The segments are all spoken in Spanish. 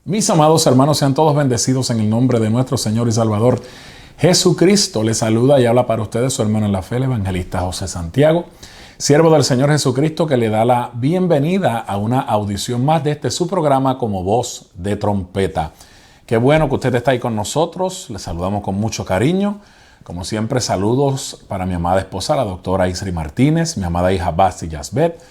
Mis amados hermanos, sean todos bendecidos en el nombre de nuestro Señor y Salvador Jesucristo. Les saluda y habla para ustedes su hermano en la fe, el evangelista José Santiago, siervo del Señor Jesucristo, que le da la bienvenida a una audición más de su programa como voz de trompeta. Qué bueno que usted está ahí con nosotros. Les saludamos con mucho cariño. Como siempre, saludos para mi amada esposa, la doctora Isri Martínez, mi amada hija Basti Yasbet,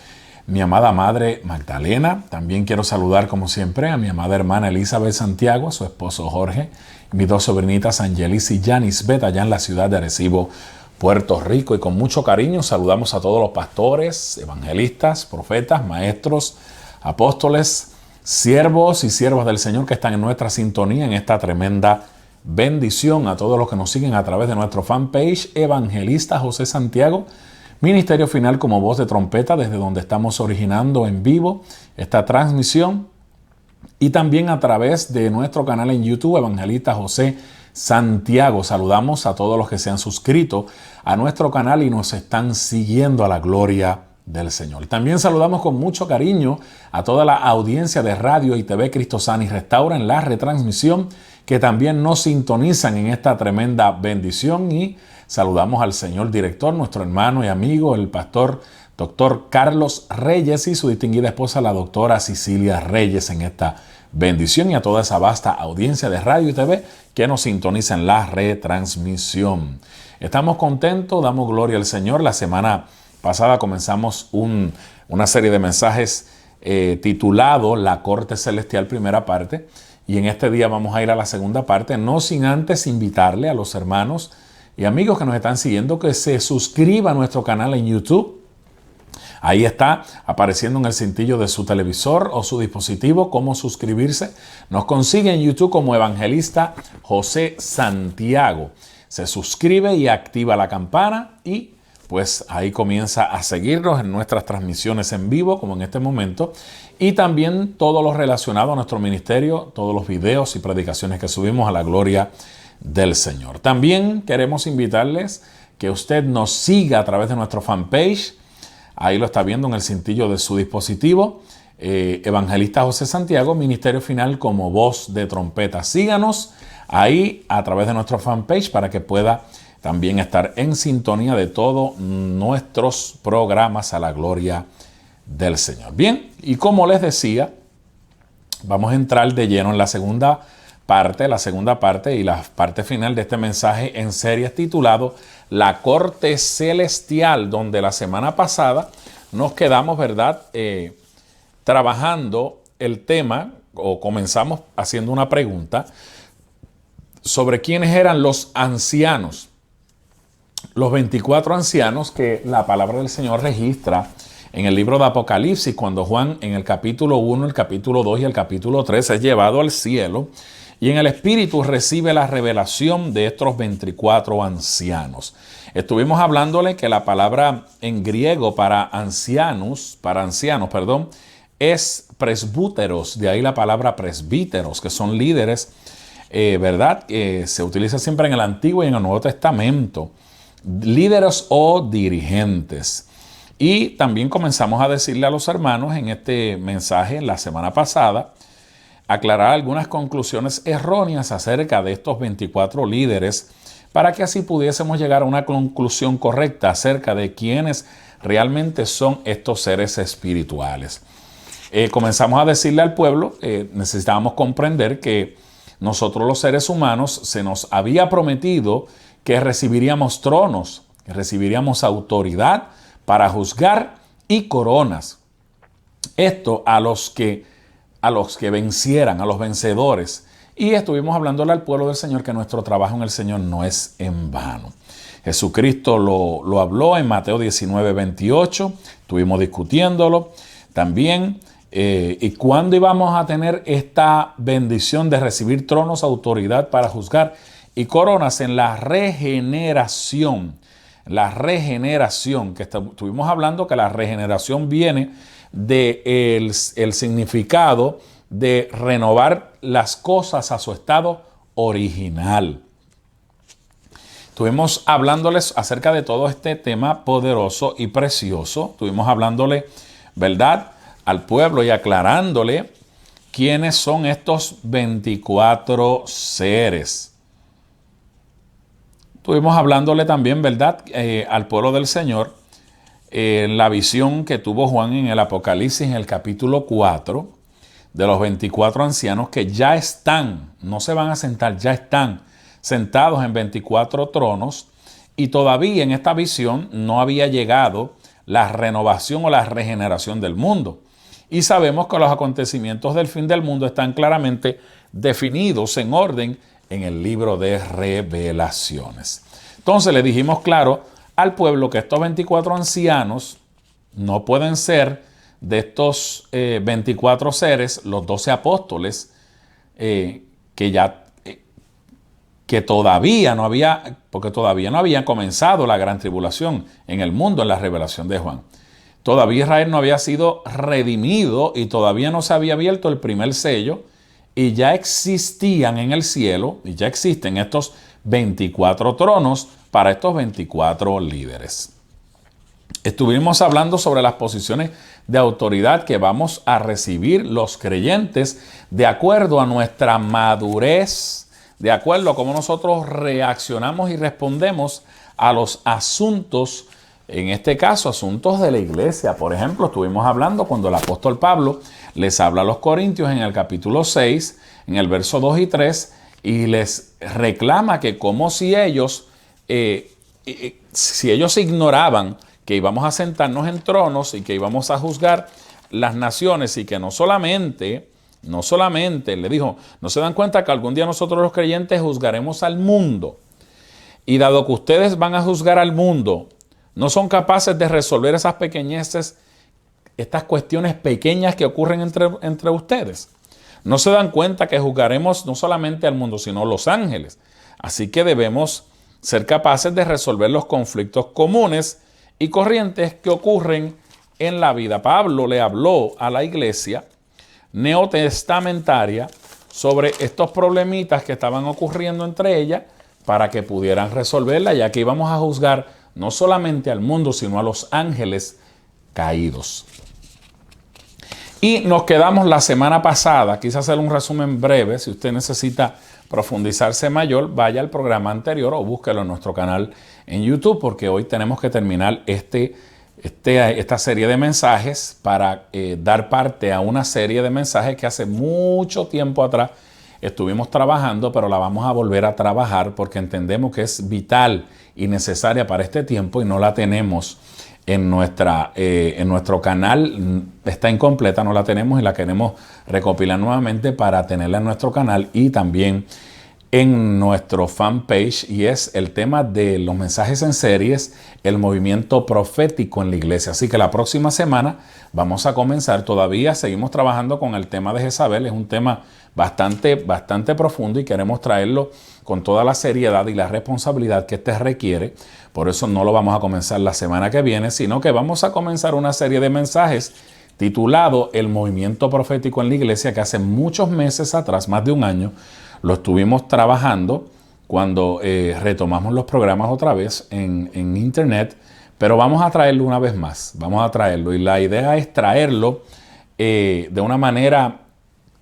mi amada madre Magdalena. También quiero saludar, como siempre, a mi amada hermana Elizabeth Santiago, a su esposo Jorge, y mis dos sobrinitas Angelis y Yanisbet, allá en la ciudad de Arecibo, Puerto Rico. Y con mucho cariño saludamos a todos los pastores, evangelistas, profetas, maestros, apóstoles, siervos y siervas del Señor que están en nuestra sintonía en esta tremenda bendición. A todos los que nos siguen a través de nuestro fanpage Evangelista José Santiago, Ministerio Final como voz de trompeta, desde donde estamos originando en vivo esta transmisión, y también a través de nuestro canal en YouTube Evangelista José Santiago. Saludamos a todos los que se han suscrito a nuestro canal y nos están siguiendo a la gloria del Señor. También saludamos con mucho cariño a toda la audiencia de radio y TV Cristo Sana y Restaura en la retransmisión, que también nos sintonizan en esta tremenda bendición. Y saludamos al señor director, nuestro hermano y amigo, el pastor doctor Carlos Reyes, y su distinguida esposa, la doctora Cecilia Reyes, en esta bendición, y a toda esa vasta audiencia de radio y TV que nos sintoniza en la retransmisión. Estamos contentos, damos gloria al Señor. La semana pasada comenzamos una serie de mensajes titulado La Corte Celestial, primera parte, y en este día vamos a ir a la segunda parte, no sin antes invitarle a los hermanos y amigos que nos están siguiendo que se suscriban a nuestro canal en YouTube. Ahí está apareciendo en el cintillo de su televisor o su dispositivo cómo suscribirse. Nos consigue en YouTube como Evangelista José Santiago. Se suscribe y activa la campana, y pues ahí comienza a seguirnos en nuestras transmisiones en vivo, como en este momento, y también todo lo relacionado a nuestro ministerio, todos los videos y predicaciones que subimos a la gloria del Señor. También queremos invitarles que usted nos siga a través de nuestro fanpage. Ahí lo está viendo en el cintillo de su dispositivo. Evangelista José Santiago, Ministerio Final como voz de trompeta. Síganos ahí a través de nuestro fanpage para que pueda también estar en sintonía de todos nuestros programas a la gloria del Señor. Bien, y como les decía, vamos a entrar de lleno en la segunda parte y la parte final de este mensaje en serie titulado La Corte Celestial, donde la semana pasada nos quedamos, ¿verdad?, trabajando el tema, o comenzamos haciendo una pregunta sobre quiénes eran los ancianos, los 24 ancianos que la palabra del Señor registra en el libro de Apocalipsis, cuando Juan en el capítulo 1, el capítulo 2 y el capítulo 3 es llevado al cielo y en el Espíritu recibe la revelación de estos 24 ancianos. Estuvimos hablándole que la palabra en griego para ancianos, es presbúteros, de ahí la palabra presbíteros, que son líderes, ¿verdad? Se utiliza siempre en el Antiguo y en el Nuevo Testamento, líderes o dirigentes. Y también comenzamos a decirle a los hermanos en este mensaje la semana pasada, aclarar algunas conclusiones erróneas acerca de estos 24 líderes, para que así pudiésemos llegar a una conclusión correcta acerca de quiénes realmente son estos seres espirituales. Comenzamos a decirle al pueblo que necesitábamos comprender que nosotros los seres humanos se nos había prometido que recibiríamos tronos, que recibiríamos autoridad para juzgar y coronas. Esto a los que vencieran, a los vencedores. Y estuvimos hablándole al pueblo del Señor que nuestro trabajo en el Señor no es en vano. Jesucristo lo habló en Mateo 19:28, estuvimos discutiéndolo también. ¿Y cuándo íbamos a tener esta bendición de recibir tronos, autoridad para juzgar y coronas? En la regeneración. La regeneración, que estuvimos hablando que la regeneración viene del significado de renovar las cosas a su estado original. Estuvimos hablándoles acerca de todo este tema poderoso y precioso. Estuvimos hablándole, ¿verdad?, al pueblo y aclarándole ¿quiénes son estos 24 seres? Estuvimos hablándole también, ¿verdad?, al pueblo del Señor, la visión que tuvo Juan en el Apocalipsis, en el capítulo 4, de los 24 ancianos que ya están, no se van a sentar, ya están sentados en 24 tronos, y todavía en esta visión no había llegado la renovación o la regeneración del mundo. Y sabemos que los acontecimientos del fin del mundo están claramente definidos en orden en el libro de Revelaciones. Entonces le dijimos claro al pueblo que estos 24 ancianos no pueden ser de estos 24 seres, los 12 apóstoles, que todavía no había, porque todavía no había comenzado la gran tribulación en el mundo en la revelación de Juan. Todavía Israel no había sido redimido y todavía no se había abierto el primer sello, y ya existían en el cielo, y ya existen estos 24 tronos para estos 24 líderes. Estuvimos hablando sobre las posiciones de autoridad que vamos a recibir los creyentes de acuerdo a nuestra madurez, de acuerdo a cómo nosotros reaccionamos y respondemos a los asuntos, en este caso asuntos de la iglesia. Por ejemplo, estuvimos hablando cuando el apóstol Pablo les habla a los corintios en el capítulo 6, en el verso 2 y 3, y les reclama que como si ellos ignoraban que íbamos a sentarnos en tronos y que íbamos a juzgar las naciones, y que no solamente, le dijo, no se dan cuenta que algún día nosotros los creyentes juzgaremos al mundo, y dado que ustedes van a juzgar al mundo, no son capaces de resolver esas pequeñeces, estas cuestiones pequeñas que ocurren entre ustedes. No se dan cuenta que juzgaremos no solamente al mundo, sino a los ángeles. Así que debemos ser capaces de resolver los conflictos comunes y corrientes que ocurren en la vida. Pablo le habló a la iglesia neotestamentaria sobre estos problemitas que estaban ocurriendo entre ellas para que pudieran resolverla, ya que íbamos a juzgar no solamente al mundo, sino a los ángeles caídos. Y nos quedamos la semana pasada, quise hacer un resumen breve. Si usted necesita profundizarse mayor, vaya al programa anterior o búsquelo en nuestro canal en YouTube, porque hoy tenemos que terminar esta serie de mensajes para dar parte a una serie de mensajes que hace mucho tiempo atrás estuvimos trabajando, pero la vamos a volver a trabajar porque entendemos que es vital y necesaria para este tiempo y no la tenemos en nuestro canal. Está incompleta, no la tenemos y la queremos recopilar nuevamente para tenerla en nuestro canal y también en nuestro fanpage, y es el tema de los mensajes en series, el movimiento profético en la iglesia. Así que la próxima semana vamos a comenzar. Todavía seguimos trabajando con el tema de Jezabel. Es un tema bastante profundo y queremos traerlo con toda la seriedad y la responsabilidad que este requiere. Por eso no lo vamos a comenzar la semana que viene, sino que vamos a comenzar una serie de mensajes titulado El movimiento profético en la iglesia, que hace muchos meses atrás, más de un año, lo estuvimos trabajando cuando retomamos los programas otra vez en internet, pero vamos a traerlo una vez más, vamos a traerlo, y la idea es traerlo de una manera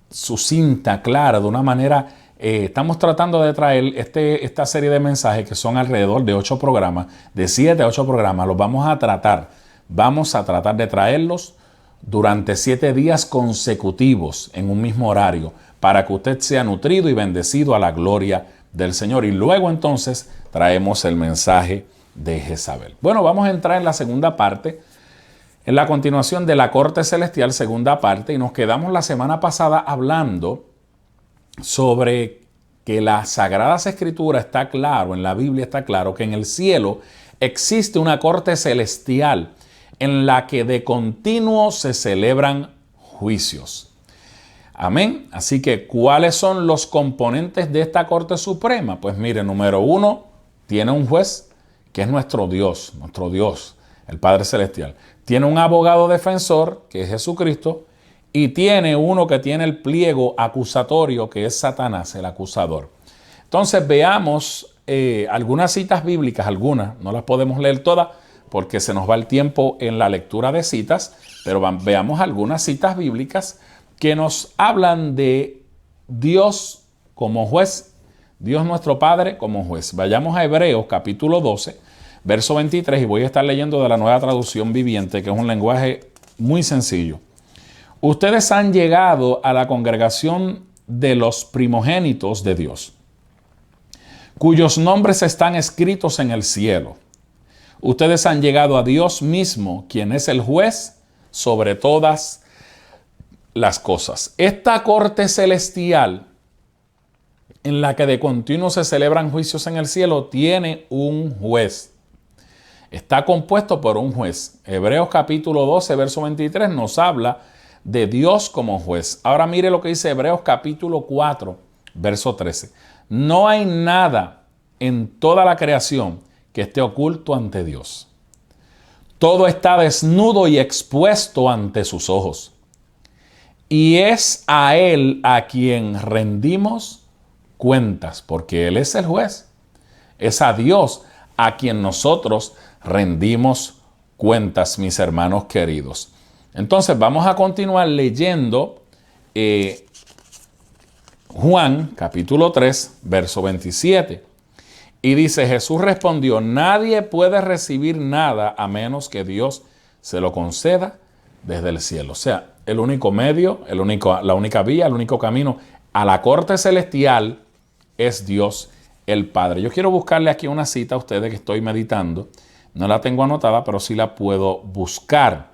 sucinta, clara, de una manera, estamos tratando de traer esta serie de mensajes que son alrededor de 8 programas, de 7 a 8 programas, los vamos a tratar de traerlos durante 7 días consecutivos en un mismo horario, para que usted sea nutrido y bendecido a la gloria del Señor. Y luego entonces traemos el mensaje de Jezabel. Bueno, vamos a entrar en la segunda parte, en la continuación de la corte celestial, segunda parte, y nos quedamos la semana pasada hablando sobre que las Sagradas Escrituras está claro, en la Biblia está claro que en el cielo existe una corte celestial en la que de continuo se celebran juicios. Amén. Así que, ¿cuáles son los componentes de esta Corte Suprema? Pues mire, número 1, tiene un juez que es nuestro Dios, el Padre Celestial. Tiene un abogado defensor, que es Jesucristo, y tiene uno que tiene el pliego acusatorio, que es Satanás, el acusador. Entonces, veamos algunas citas bíblicas, algunas, no las podemos leer todas porque se nos va el tiempo en la lectura de citas, pero veamos algunas citas bíblicas que nos hablan de Dios como juez, Dios nuestro Padre como juez. Vayamos a Hebreos capítulo 12, verso 23, y voy a estar leyendo de la Nueva Traducción Viviente, que es un lenguaje muy sencillo. Ustedes han llegado a la congregación de los primogénitos de Dios, cuyos nombres están escritos en el cielo. Ustedes han llegado a Dios mismo, quien es el juez sobre todas las cosas. Esta corte celestial, en la que de continuo se celebran juicios en el cielo, tiene un juez. Está compuesto por un juez. Hebreos capítulo 12, verso 23 nos habla de Dios como juez. Ahora mire lo que dice Hebreos capítulo 4, verso 13. No hay nada en toda la creación que esté oculto ante Dios. Todo está desnudo y expuesto ante sus ojos. Y es a Él a quien rendimos cuentas, porque Él es el juez. Es a Dios a quien nosotros rendimos cuentas, mis hermanos queridos. Entonces vamos a continuar leyendo Juan capítulo 3, verso 27. Y dice, Jesús respondió, nadie puede recibir nada a menos que Dios se lo conceda desde el cielo. O sea, el único medio, la única vía, el único camino a la corte celestial es Dios el Padre. Yo quiero buscarle aquí una cita a ustedes que estoy meditando. No la tengo anotada, pero sí la puedo buscar.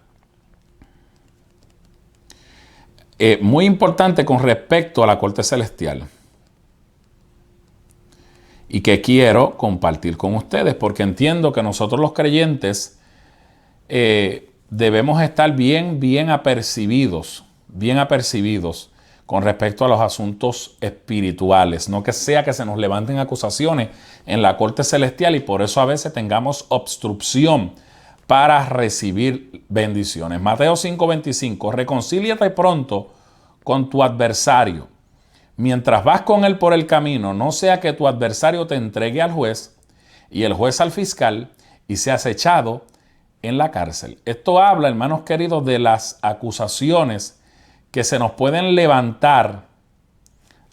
Muy importante con respecto a la corte celestial. Y que quiero compartir con ustedes, porque entiendo que nosotros los creyentes debemos estar bien apercibidos con respecto a los asuntos espirituales. No que sea que se nos levanten acusaciones en la corte celestial y por eso a veces tengamos obstrucción para recibir bendiciones. Mateo 5:25, reconcíliate pronto con tu adversario. Mientras vas con él por el camino, no sea que tu adversario te entregue al juez y el juez al fiscal y seas echado en la cárcel. Esto habla, hermanos queridos, de las acusaciones que se nos pueden levantar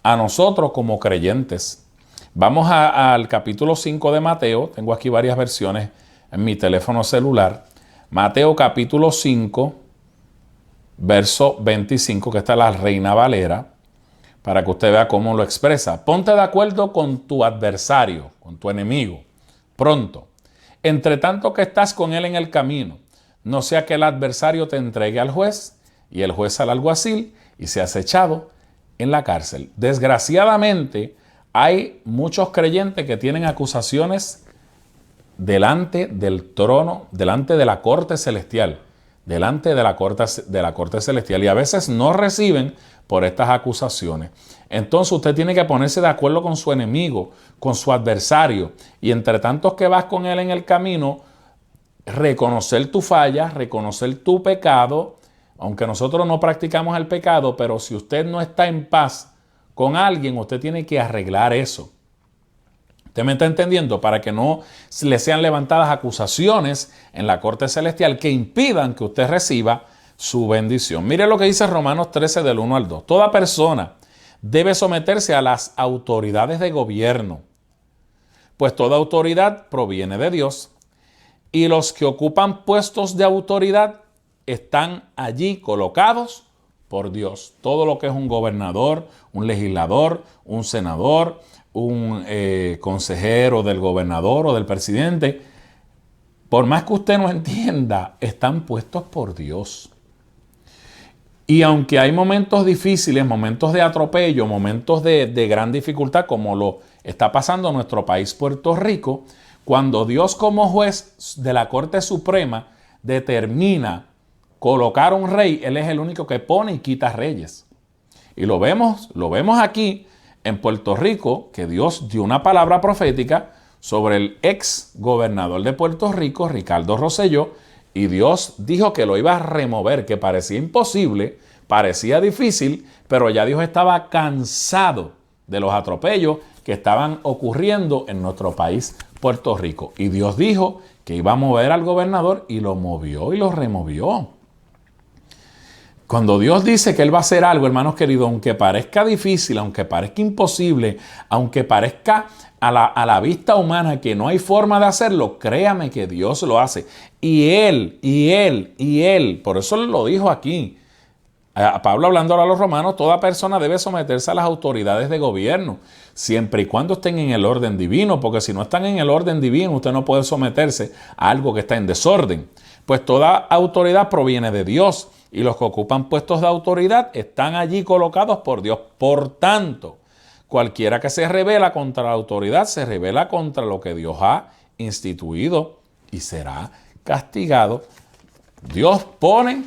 a nosotros como creyentes. Vamos al capítulo 5 de Mateo. Tengo aquí varias versiones en mi teléfono celular. Mateo capítulo 5, verso 25, que está la Reina Valera, para que usted vea cómo lo expresa. Ponte de acuerdo con tu adversario, con tu enemigo, pronto. Entre tanto que estás con él en el camino, no sea que el adversario te entregue al juez y el juez al alguacil y seas echado en la cárcel. Desgraciadamente, hay muchos creyentes que tienen acusaciones delante del trono, delante de la corte celestial, delante de la corte celestial, y a veces no reciben por estas acusaciones. Entonces usted tiene que ponerse de acuerdo con su enemigo, con su adversario, y entre tantos que vas con él en el camino, reconocer tu falla, reconocer tu pecado, aunque nosotros no practicamos el pecado, pero si usted no está en paz con alguien, usted tiene que arreglar eso. ¿Usted me está entendiendo? Para que no le sean levantadas acusaciones en la corte celestial que impidan que usted reciba su bendición. Mire lo que dice Romanos 13 del 1 al 2. Toda persona debe someterse a las autoridades de gobierno, pues toda autoridad proviene de Dios y los que ocupan puestos de autoridad están allí colocados por Dios. Todo lo que es un gobernador, un legislador, un senador, un consejero del gobernador o del presidente, por más que usted no entienda, están puestos por Dios. Y aunque hay momentos difíciles, momentos de atropello, momentos de gran dificultad, como lo está pasando en nuestro país, Puerto Rico, cuando Dios como juez de la Corte Suprema determina colocar un rey, Él es el único que pone y quita reyes. Y lo vemos aquí en Puerto Rico, que Dios dio una palabra profética sobre el ex gobernador de Puerto Rico, Ricardo Rosselló, y Dios dijo que lo iba a remover, que parecía imposible, parecía difícil, pero ya Dios estaba cansado de los atropellos que estaban ocurriendo en nuestro país, Puerto Rico. Y Dios dijo que iba a mover al gobernador y lo movió y lo removió. Cuando Dios dice que Él va a hacer algo, hermanos queridos, aunque parezca difícil, aunque parezca imposible, aunque parezca a la vista humana que no hay forma de hacerlo, créame que Dios lo hace. Y Él, por eso lo dijo aquí. A Pablo hablando a los romanos, toda persona debe someterse a las autoridades de gobierno, siempre y cuando estén en el orden divino, porque si no están en el orden divino, usted no puede someterse a algo que está en desorden. Pues toda autoridad proviene de Dios y los que ocupan puestos de autoridad están allí colocados por Dios. Por tanto, cualquiera que se rebela contra la autoridad se rebela contra lo que Dios ha instituido y será castigado. Dios pone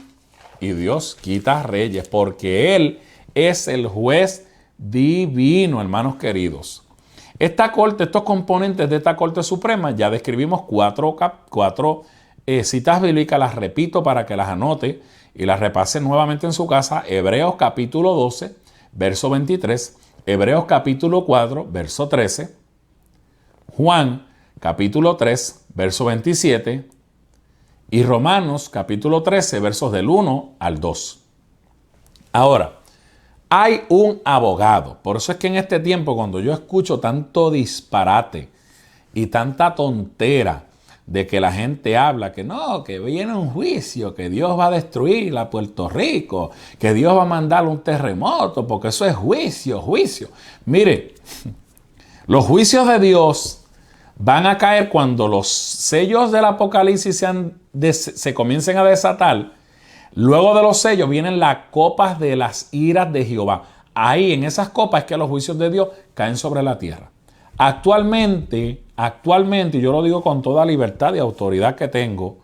y Dios quita reyes, porque Él es el juez divino, hermanos queridos. Esta corte, estos componentes de esta Corte Suprema, ya describimos cuatro citas bíblicas, las repito para que las anote y las repase nuevamente en su casa. Hebreos capítulo 12, verso 23, Hebreos capítulo 4, verso 13, Juan capítulo 3, verso 27, y Romanos capítulo 13, versos del 1 al 2. Ahora, hay un abogado. Por eso es que en este tiempo, cuando yo escucho tanto disparate y tanta tontera de que la gente habla que no, que viene un juicio, que Dios va a destruir a Puerto Rico, que Dios va a mandar un terremoto, porque eso es juicio. Mire, los juicios de Dios van a caer cuando los sellos del Apocalipsis se comiencen a desatar. Luego de los sellos vienen las copas de las iras de Jehová. Ahí, en esas copas, es que los juicios de Dios caen sobre la tierra. Actualmente, y yo lo digo con toda libertad y autoridad que tengo,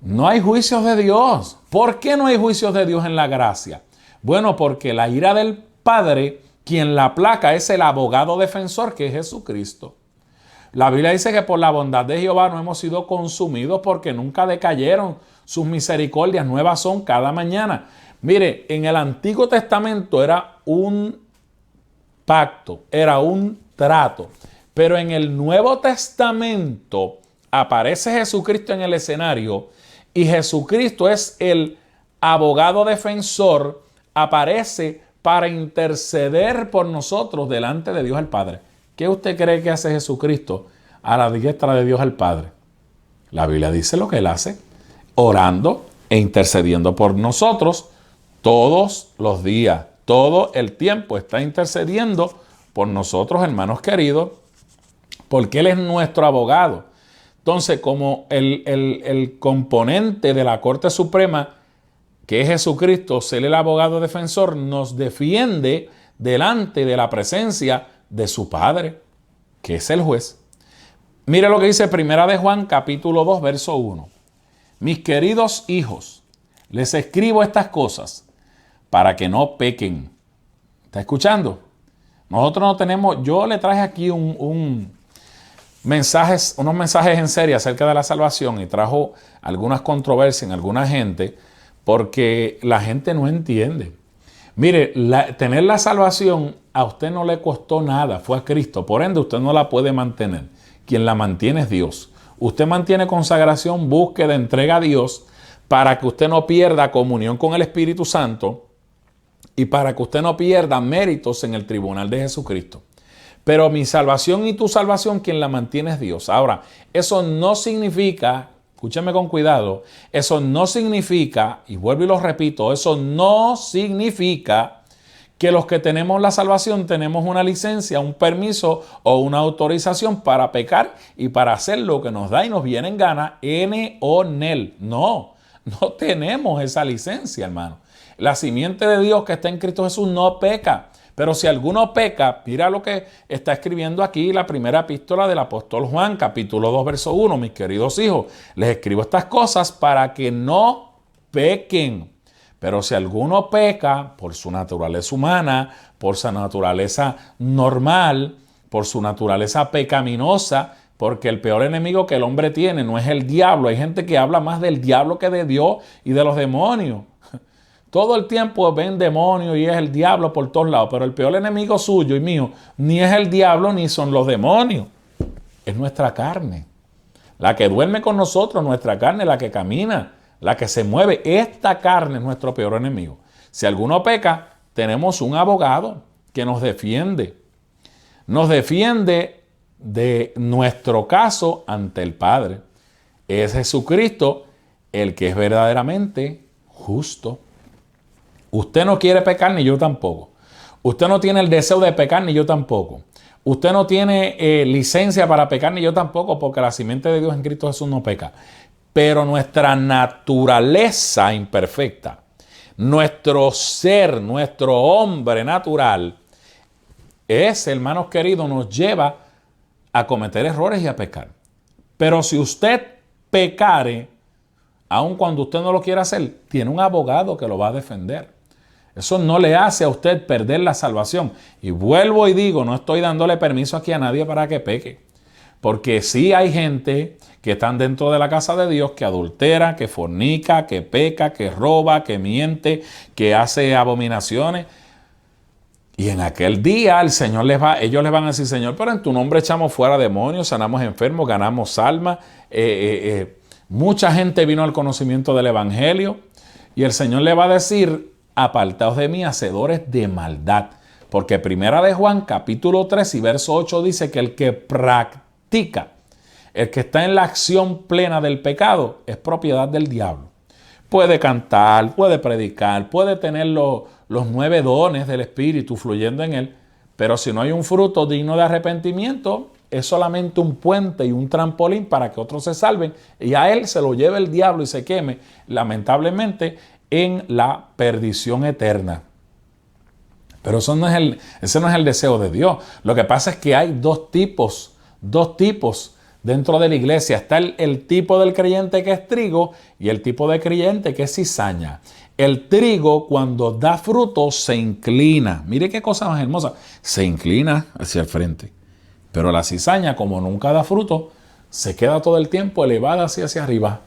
no hay juicios de Dios. ¿Por qué no hay juicios de Dios en la gracia? Bueno, porque la ira del Padre, quien la aplaca, es el abogado defensor, que es Jesucristo. La Biblia dice que por la bondad de Jehová no hemos sido consumidos porque nunca decayeron. Sus misericordias nuevas son cada mañana. Mire, en el Antiguo Testamento era un pacto, era un trato. Pero en el Nuevo Testamento aparece Jesucristo en el escenario y Jesucristo es el abogado defensor, aparece para interceder por nosotros delante de Dios el Padre. ¿Qué usted cree que hace Jesucristo a la diestra de Dios el Padre? La Biblia dice lo que Él hace, orando e intercediendo por nosotros todos los días. Todo el tiempo está intercediendo por nosotros, hermanos queridos, porque Él es nuestro abogado. Entonces, como el componente de la Corte Suprema, que es Jesucristo, ser el abogado defensor, nos defiende delante de la presencia de su Padre, que es el juez. Mire lo que dice Primera de Juan, capítulo 2, verso 1. Mis queridos hijos, les escribo estas cosas para que no pequen. ¿Está escuchando? Nosotros no tenemos, yo le traje aquí unos mensajes en serie acerca de la salvación y trajo algunas controversias en alguna gente porque la gente no entiende. Mire, tener la salvación a usted no le costó nada, fue a Cristo. Por ende, usted no la puede mantener. Quien la mantiene es Dios. Usted mantiene consagración, búsqueda, entrega a Dios para que usted no pierda comunión con el Espíritu Santo y para que usted no pierda méritos en el tribunal de Jesucristo. Pero mi salvación y tu salvación, quien la mantiene es Dios. Ahora, eso no significa, escúcheme con cuidado, eso no significa, y vuelvo y lo repito, eso no significa que los que tenemos la salvación tenemos una licencia, un permiso o una autorización para pecar y para hacer lo que nos da y nos viene en gana, N o NEL. No tenemos esa licencia, hermano. La simiente de Dios que está en Cristo Jesús no peca. Pero si alguno peca, mira lo que está escribiendo aquí la primera epístola del apóstol Juan, capítulo 2, verso 1. Mis queridos hijos, les escribo estas cosas para que no pequen. Pero si alguno peca por su naturaleza humana, por su naturaleza normal, por su naturaleza pecaminosa, porque el peor enemigo que el hombre tiene no es el diablo. Hay gente que habla más del diablo que de Dios y de los demonios. Todo el tiempo ven demonios y es el diablo por todos lados, pero el peor enemigo suyo y mío ni es el diablo ni son los demonios. Es nuestra carne. La que duerme con nosotros, nuestra carne, la que camina la que se mueve. Esta carne es nuestro peor enemigo. Si alguno peca, tenemos un abogado que nos defiende. Nos defiende de nuestro caso ante el Padre. Es Jesucristo el que es verdaderamente justo. Usted no quiere pecar, ni yo tampoco. Usted no tiene el deseo de pecar, ni yo tampoco. Usted no tiene licencia para pecar, ni yo tampoco, porque la simiente de Dios en Cristo Jesús no peca. Pero nuestra naturaleza imperfecta, nuestro ser, nuestro hombre natural, hermanos queridos, nos lleva a cometer errores y a pecar. Pero si usted pecare, aun cuando usted no lo quiera hacer, tiene un abogado que lo va a defender. Eso no le hace a usted perder la salvación. Y vuelvo y digo, no estoy dándole permiso aquí a nadie para que peque. Porque sí hay gente que están dentro de la casa de Dios, que adultera, que fornica, que peca, que roba, que miente, que hace abominaciones. Y en aquel día el Señor ellos les van a decir, Señor, pero en tu nombre echamos fuera demonios, sanamos enfermos, ganamos almas. Mucha gente vino al conocimiento del Evangelio. Y el Señor le va a decir, apartaos de mí, hacedores de maldad. Porque Primera de Juan, capítulo 3 y verso 8 dice que el que practica, el que está en la acción plena del pecado, es propiedad del diablo. Puede cantar, puede predicar, puede tener los 9 dones del Espíritu fluyendo en él, pero si no hay un fruto digno de arrepentimiento, es solamente un puente y un trampolín para que otros se salven y a él se lo lleve el diablo y se queme, lamentablemente, en la perdición eterna. Pero ese no es el deseo de Dios. Lo que pasa es que hay dos tipos dentro de la iglesia. Está el tipo del creyente que es trigo y el tipo de creyente que es cizaña. El trigo, cuando da fruto, se inclina. Mire qué cosa más hermosa. Se inclina hacia el frente. Pero la cizaña, como nunca da fruto, se queda todo el tiempo elevada hacia arriba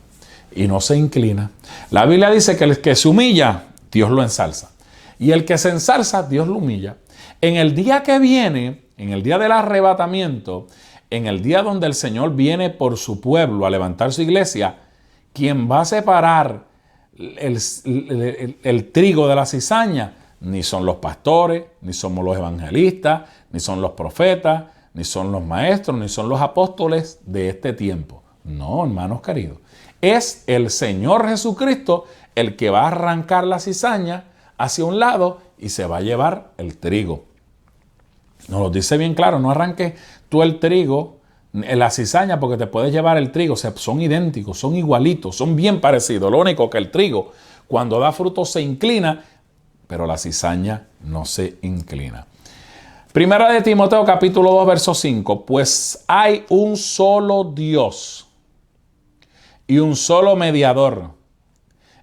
y no se inclina. La Biblia dice que el que se humilla, Dios lo ensalza. Y el que se ensalza, Dios lo humilla. En el día que viene, en el día del arrebatamiento, en el día donde el Señor viene por su pueblo a levantar su iglesia, quien va a separar el trigo de la cizaña, ni son los pastores, ni somos los evangelistas, ni son los profetas, ni son los maestros, ni son los apóstoles de este tiempo. No, hermanos queridos. Es el Señor Jesucristo el que va a arrancar la cizaña hacia un lado y se va a llevar el trigo. Nos lo dice bien claro, no arranques tú el trigo, la cizaña, porque te puedes llevar el trigo. O sea, son idénticos, son igualitos, son bien parecidos. Lo único que el trigo, cuando da fruto, se inclina, pero la cizaña no se inclina. Primera de Timoteo, capítulo 2, verso 5. Pues hay un solo Dios y un solo mediador.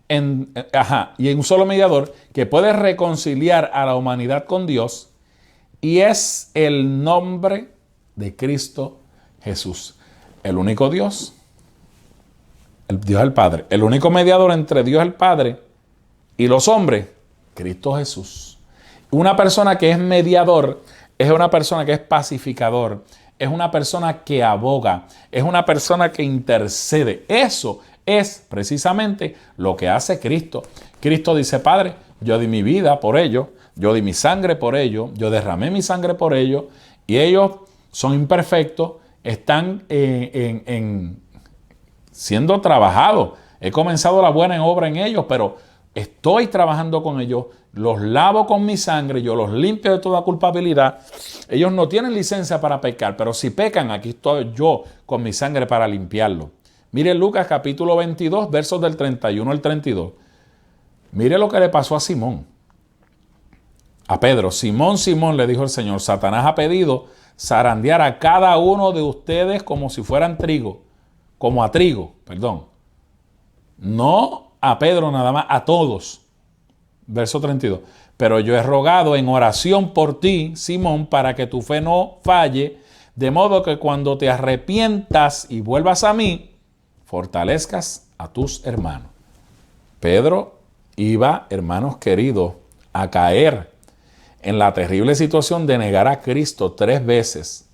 Y un solo mediador que puede reconciliar a la humanidad con Dios, y es el nombre de Cristo Jesús. El único Dios, el Dios el Padre. El único mediador entre Dios el Padre y los hombres, Cristo Jesús. Una persona que es mediador es una persona que es pacificador, es una persona que aboga, es una persona que intercede. Eso es precisamente lo que hace Cristo. Cristo dice, Padre, yo di mi vida por ellos, yo di mi sangre por ellos, yo derramé mi sangre por ellos, y ellos son imperfectos, están siendo trabajados. He comenzado la buena obra en ellos, pero estoy trabajando con ellos, los lavo con mi sangre, yo los limpio de toda culpabilidad. Ellos no tienen licencia para pecar, pero si pecan, aquí estoy yo con mi sangre para limpiarlo. Mire Lucas capítulo 22, versos del 31 al 32. Mire lo que le pasó a Simón. A Pedro. Simón, Simón, le dijo el Señor, Satanás ha pedido zarandear a cada uno de ustedes como si fueran trigo. Como a trigo, perdón. No a Pedro nada más, a todos. Verso 32. Pero yo he rogado en oración por ti, Simón, para que tu fe no falle, de modo que cuando te arrepientas y vuelvas a mí, fortalezcas a tus hermanos. Pedro iba, hermanos queridos, a caer en la terrible situación de negar a Cristo 3 veces.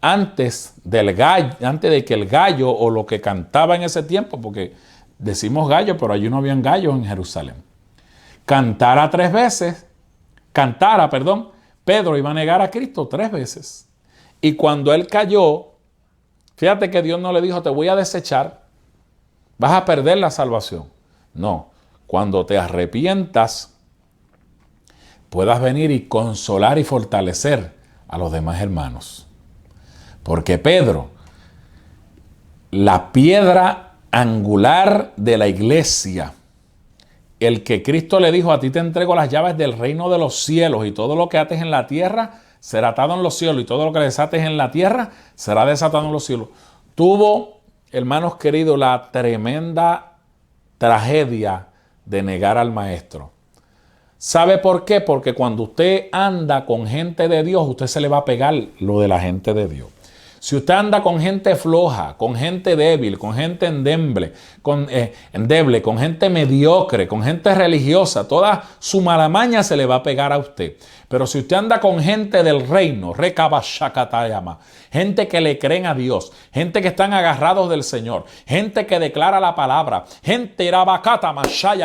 Antes de que el gallo o lo que cantaba en ese tiempo, porque decimos gallo, pero allí no habían gallos en Jerusalén. Cantara, Pedro iba a negar a Cristo 3 veces. Y cuando él cayó, fíjate que Dios no le dijo, te voy a desechar, vas a perder la salvación. No, cuando te arrepientas, puedas venir y consolar y fortalecer a los demás hermanos. Porque Pedro, la piedra angular de la iglesia, el que Cristo le dijo, a ti te entrego las llaves del reino de los cielos, y todo lo que ates en la tierra será atado en los cielos, y todo lo que desates en la tierra será desatado en los cielos. Tuvo, hermanos queridos, la tremenda tragedia de negar al maestro. ¿Sabe por qué? Porque cuando usted anda con gente de Dios, usted se le va a pegar lo de la gente de Dios. Si usted anda con gente floja, con gente débil, con gente endeble, con gente mediocre, con gente religiosa, toda su malamaña se le va a pegar a usted. Pero si usted anda con gente del reino, gente que le creen a Dios, gente que están agarrados del Señor, gente que declara la palabra, gente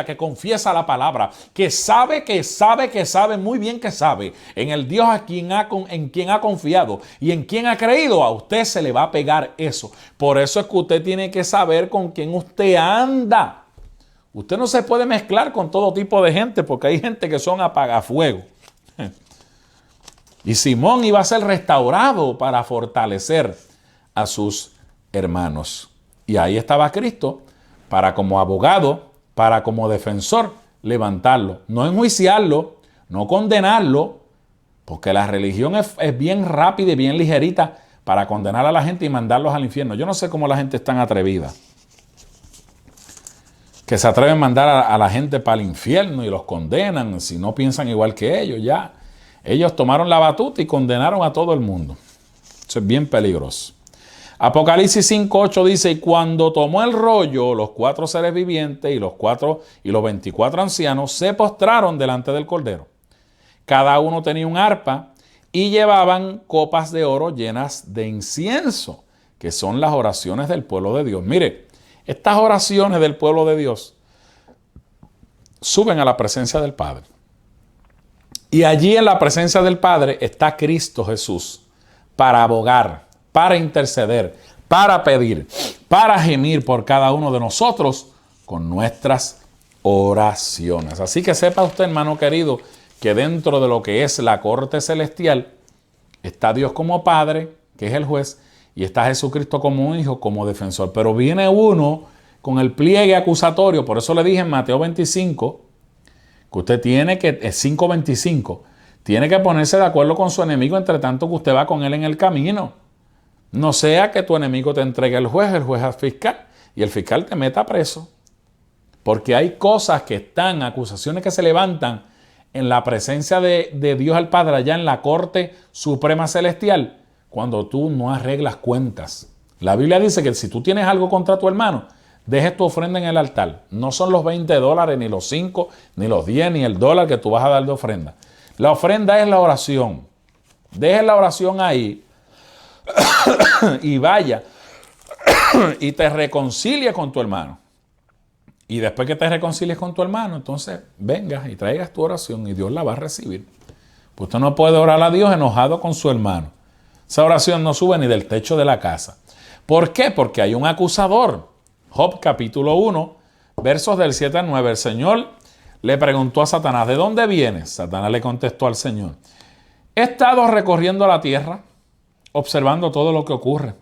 que confiesa la palabra, que sabe, muy bien que sabe, en el Dios en quien ha confiado y en quien ha creído, a usted se le va a pegar eso. Por eso es que usted tiene que saber con quién usted anda. Usted no se puede mezclar con todo tipo de gente, porque hay gente que son apagafuego. Y Simón iba a ser restaurado para fortalecer a sus hermanos. Y ahí estaba Cristo para, como abogado, para como defensor, levantarlo. No enjuiciarlo, no condenarlo, porque la religión es bien rápida y bien ligerita para condenar a la gente y mandarlos al infierno. Yo no sé cómo la gente es tan atrevida, que se atreven a mandar a la gente para el infierno y los condenan si no piensan igual que ellos. Ya ellos tomaron la batuta y condenaron a todo el mundo. Eso es bien peligroso. Apocalipsis 5:8 dice, y cuando tomó el rollo, los 4 seres vivientes y los 24 ancianos se postraron delante del Cordero. Cada uno tenía un arpa y llevaban copas de oro llenas de incienso, que son las oraciones del pueblo de Dios. Mire, estas oraciones del pueblo de Dios suben a la presencia del Padre. Y allí en la presencia del Padre está Cristo Jesús para abogar, para interceder, para pedir, para gemir por cada uno de nosotros con nuestras oraciones. Así que sepa usted, hermano querido, que dentro de lo que es la corte celestial está Dios como Padre, que es el juez, y está Jesucristo como un hijo, como defensor. Pero viene uno con el pliegue acusatorio. Por eso le dije en Mateo 25, que usted tiene que, 5:25, tiene que ponerse de acuerdo con su enemigo entre tanto que usted va con él en el camino. No sea que tu enemigo te entregue al juez, el juez al fiscal, y el fiscal te meta preso. Porque hay cosas que están, acusaciones que se levantan en la presencia de Dios al Padre, allá en la corte suprema celestial, cuando tú no arreglas cuentas. La Biblia dice que si tú tienes algo contra tu hermano, dejes tu ofrenda en el altar. No son los $20, ni los 5, ni los 10, ni el dólar que tú vas a dar de ofrenda. La ofrenda es la oración. Deje la oración ahí y vaya y te reconcilie con tu hermano. Y después que te reconcilies con tu hermano, entonces vengas y traigas tu oración y Dios la va a recibir. Pues usted no puede orar a Dios enojado con su hermano. Esa oración no sube ni del techo de la casa. ¿Por qué? Porque hay un acusador. Job capítulo 1, versos del 7 al 9. El Señor le preguntó a Satanás, ¿de dónde vienes? Satanás le contestó al Señor, he estado recorriendo la tierra, observando todo lo que ocurre.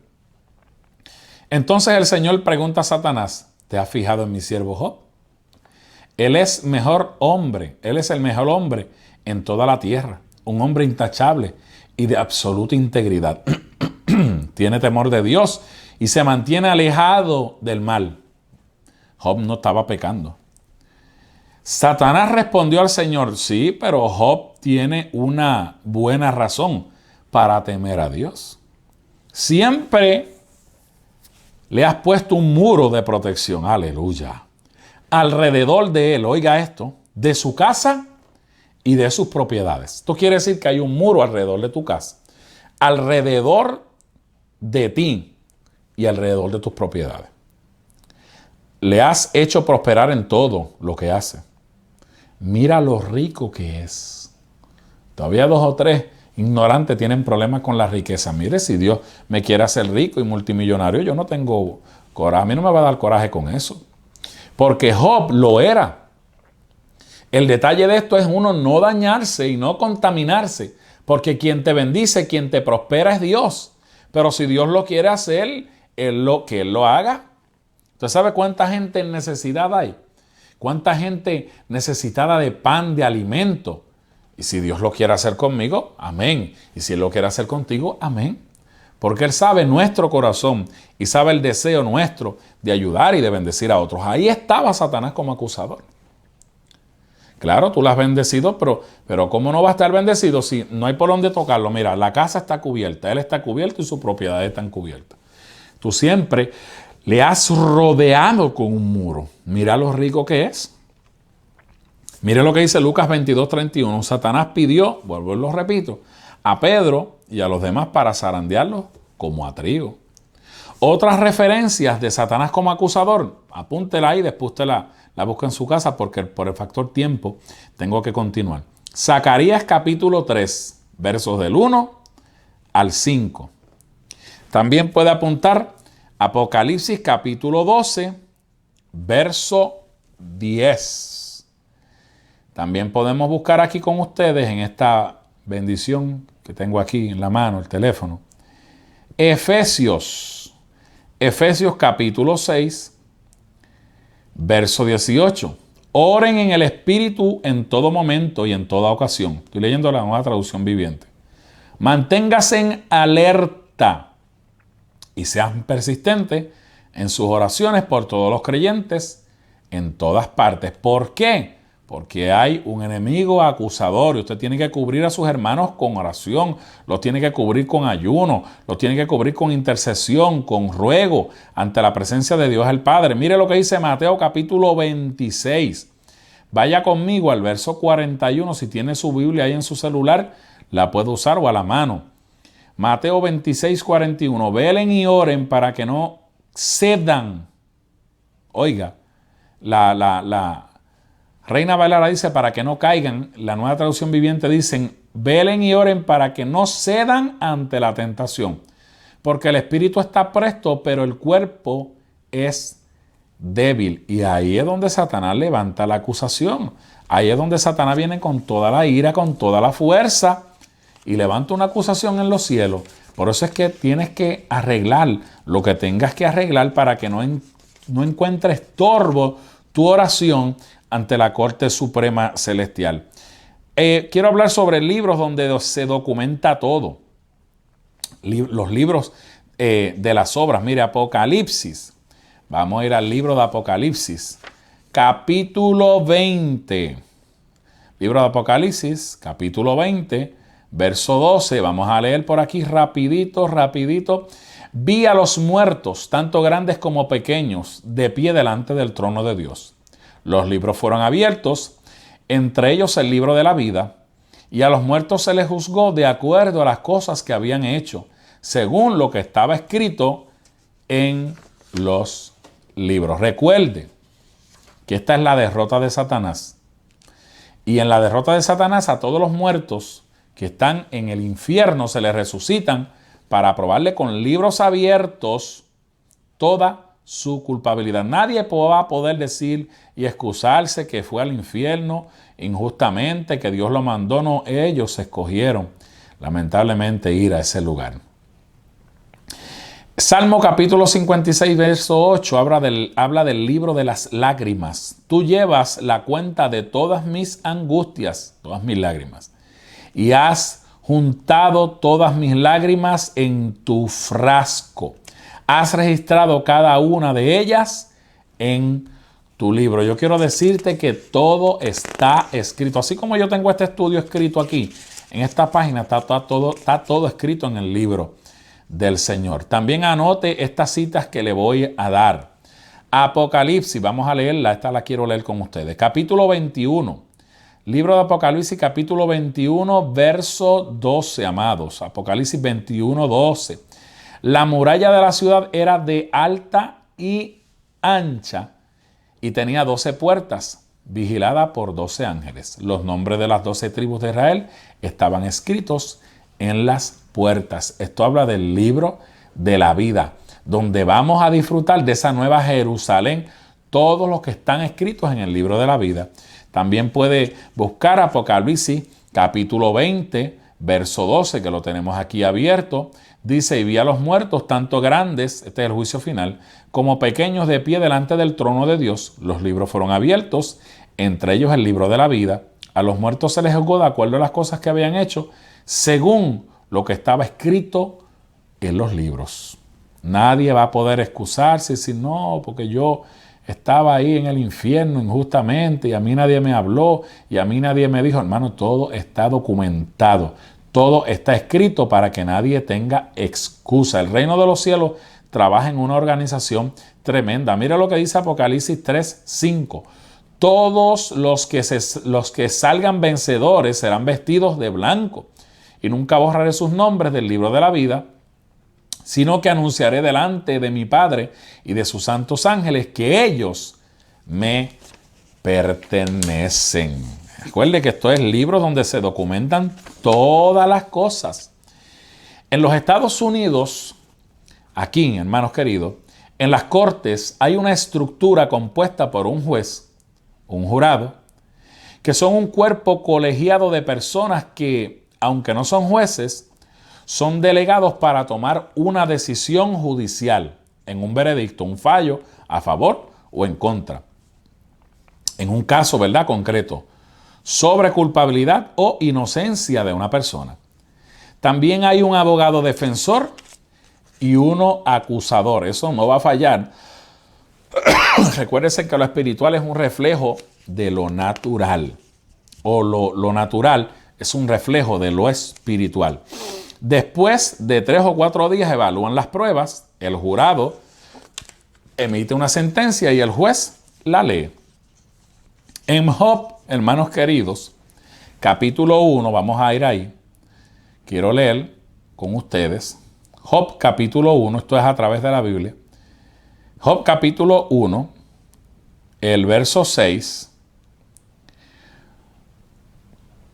Entonces el Señor pregunta a Satanás, ¿te has fijado en mi siervo Job? Él es el mejor hombre en toda la tierra, un hombre intachable y de absoluta integridad. Tiene temor de Dios y se mantiene alejado del mal. Job no estaba pecando. Satanás respondió al Señor, sí, pero Job tiene una buena razón para temer a Dios. Siempre le has puesto un muro de protección, aleluya, alrededor de él, oiga esto, de su casa y de sus propiedades. Esto quiere decir que hay un muro alrededor de tu casa, alrededor de ti y alrededor de tus propiedades. le has hecho prosperar en todo lo que hace. Mira lo rico que es. Todavía 2 o 3 ignorantes tienen problemas con la riqueza. Mire, si Dios me quiere hacer rico y multimillonario, yo no tengo coraje. A mí no me va a dar coraje con eso. Porque Job lo era. El detalle de esto es uno no dañarse y no contaminarse. Porque quien te bendice, quien te prospera es Dios. Pero si Dios lo quiere hacer, que Él lo haga. ¿Usted sabe cuánta gente en necesidad hay? ¿Cuánta gente necesitada de pan, de alimento? Y si Dios lo quiere hacer conmigo, amén. Y si Él lo quiere hacer contigo, amén. Porque Él sabe nuestro corazón y sabe el deseo nuestro de ayudar y de bendecir a otros. Ahí estaba Satanás como acusador. Claro, tú lo has bendecido, pero ¿cómo no va a estar bendecido si no hay por dónde tocarlo? Mira, la casa está cubierta, él está cubierto y sus propiedades están cubiertas. Tú siempre le has rodeado con un muro. Mira lo rico que es. Mire lo que dice Lucas 22:31. Satanás pidió, vuelvo y lo repito, a Pedro y a los demás para zarandearlos como a trigo. Otras referencias de Satanás como acusador, apúntela ahí, después usted la busca en su casa porque por el factor tiempo tengo que continuar. Zacarías capítulo 3, versos del 1 al 5. También puede apuntar Apocalipsis capítulo 12, verso 10. También podemos buscar aquí con ustedes en esta bendición que tengo aquí en la mano, el teléfono. Efesios capítulo 6, verso 18. Oren en el Espíritu en todo momento y en toda ocasión. Estoy leyendo la Nueva Traducción Viviente. Manténgase en alerta y sean persistentes en sus oraciones por todos los creyentes en todas partes. ¿Por qué? Porque hay un enemigo acusador y usted tiene que cubrir a sus hermanos con oración, los tiene que cubrir con ayuno, los tiene que cubrir con intercesión, con ruego ante la presencia de Dios el Padre. Mire lo que dice Mateo capítulo 26. Vaya conmigo al verso 41, si tiene su Biblia ahí en su celular, la puede usar o a la mano. Mateo 26, 41. Velen y oren para que no cedan. Oiga, la Reina Valera dice para que no caigan. La Nueva Traducción Viviente dicen velen y oren para que no cedan ante la tentación. Porque el espíritu está presto, pero el cuerpo es débil. Y ahí es donde Satanás levanta la acusación. Ahí es donde Satanás viene con toda la ira, con toda la fuerza y levanta una acusación en los cielos. Por eso es que tienes que arreglar lo que tengas que arreglar para que no encuentres estorbo tu oración ante la Corte Suprema Celestial. Quiero hablar sobre libros donde se documenta todo. Los libros de las obras. Mire, Apocalipsis. Vamos a ir al libro de Apocalipsis. Capítulo 20. Libro de Apocalipsis, capítulo 20, verso 12. Vamos a leer por aquí rapidito. Vi a los muertos, tanto grandes como pequeños, de pie delante del trono de Dios. Los libros fueron abiertos, entre ellos el libro de la vida, y a los muertos se les juzgó de acuerdo a las cosas que habían hecho, según lo que estaba escrito en los libros. Recuerde que esta es la derrota de Satanás. Y en la derrota de Satanás a todos los muertos que están en el infierno se les resucitan para probarle con libros abiertos toda su culpabilidad. Nadie va a poder decir y excusarse que fue al infierno injustamente, que Dios lo mandó. No, ellos escogieron lamentablemente ir a ese lugar. Salmo capítulo 56, verso 8 habla del libro de las lágrimas. Tú llevas la cuenta de todas mis angustias, todas mis lágrimas, y has juntado todas mis lágrimas en tu frasco. Has registrado cada una de ellas en tu libro. Yo quiero decirte que todo está escrito. Así como yo tengo este estudio escrito aquí, en esta página está todo escrito en el libro del Señor. También anote estas citas que le voy a dar. Apocalipsis, vamos a leerla, esta la quiero leer con ustedes. Capítulo 21. Libro de Apocalipsis, capítulo 21, verso 12, amados. Apocalipsis 21, 12. La muralla de la ciudad era de alta y ancha y tenía 12 puertas, vigilada por 12 ángeles. Los nombres de las 12 tribus de Israel estaban escritos en las puertas. Esto habla del libro de la vida, donde vamos a disfrutar de esa nueva Jerusalén, todos los que están escritos en el libro de la vida. También puede buscar Apocalipsis capítulo 20, verso 12, que lo tenemos aquí abierto. Dice, y vi a los muertos, tanto grandes, este es el juicio final, como pequeños de pie delante del trono de Dios. Los libros fueron abiertos, entre ellos el libro de la vida. A los muertos se les juzgó de acuerdo a las cosas que habían hecho, según lo que estaba escrito en los libros. Nadie va a poder excusarse y decir, no, porque yo estaba ahí en el infierno injustamente y a mí nadie me habló y a mí nadie me dijo. Hermano, todo está documentado. Todo está escrito para que nadie tenga excusa. El reino de los cielos trabaja en una organización tremenda. Mira lo que dice Apocalipsis 3:5. Todos los que salgan vencedores serán vestidos de blanco, y nunca borraré sus nombres del libro de la vida, sino que anunciaré delante de mi Padre y de sus santos ángeles que ellos me pertenecen. Recuerde que esto es libro donde se documentan todas las cosas. En los Estados Unidos, aquí, hermanos queridos, en las cortes hay una estructura compuesta por un juez, un jurado, que son un cuerpo colegiado de personas que, aunque no son jueces, son delegados para tomar una decisión judicial en un veredicto, un fallo a favor o en contra. En un caso, ¿verdad?, concreto, sobre culpabilidad o inocencia de una persona. También hay un abogado defensor y uno acusador. Eso no va a fallar. Recuérdense que lo espiritual es un reflejo de lo natural. O lo natural es un reflejo de lo espiritual. Después de 3 o 4 días evalúan las pruebas, el jurado emite una sentencia y el juez la lee. En Job, hermanos queridos, capítulo 1, vamos a ir ahí. Quiero leer con ustedes. Job capítulo 1, esto es a través de la Biblia. Job capítulo 1, el verso 6.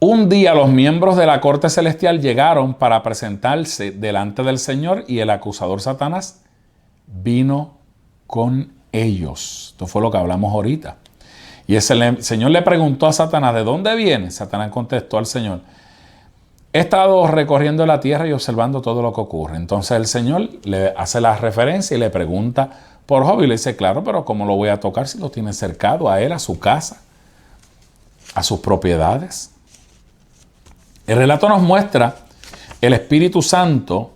Un día los miembros de la corte celestial llegaron para presentarse delante del Señor y el acusador Satanás vino con ellos. Esto fue lo que hablamos ahorita. Y el Señor le preguntó a Satanás, ¿de dónde viene? Satanás contestó al Señor, he estado recorriendo la tierra y observando todo lo que ocurre. Entonces el Señor le hace la referencia y le pregunta por Job y le dice, claro, pero ¿cómo lo voy a tocar si lo tiene cercado a él, a su casa, a sus propiedades? El relato nos muestra el Espíritu Santo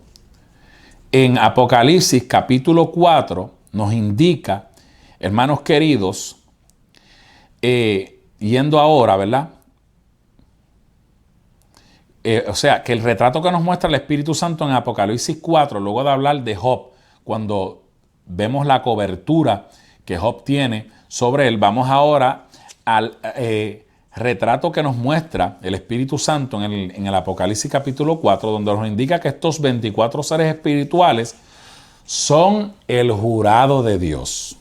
en Apocalipsis capítulo 4, nos indica, hermanos queridos, yendo ahora, ¿verdad? O sea, que el retrato que nos muestra el Espíritu Santo en Apocalipsis 4, luego de hablar de Job, cuando vemos la cobertura que Job tiene sobre él, vamos ahora al retrato que nos muestra el Espíritu Santo en el Apocalipsis capítulo 4, donde nos indica que estos 24 seres espirituales son el jurado de Dios.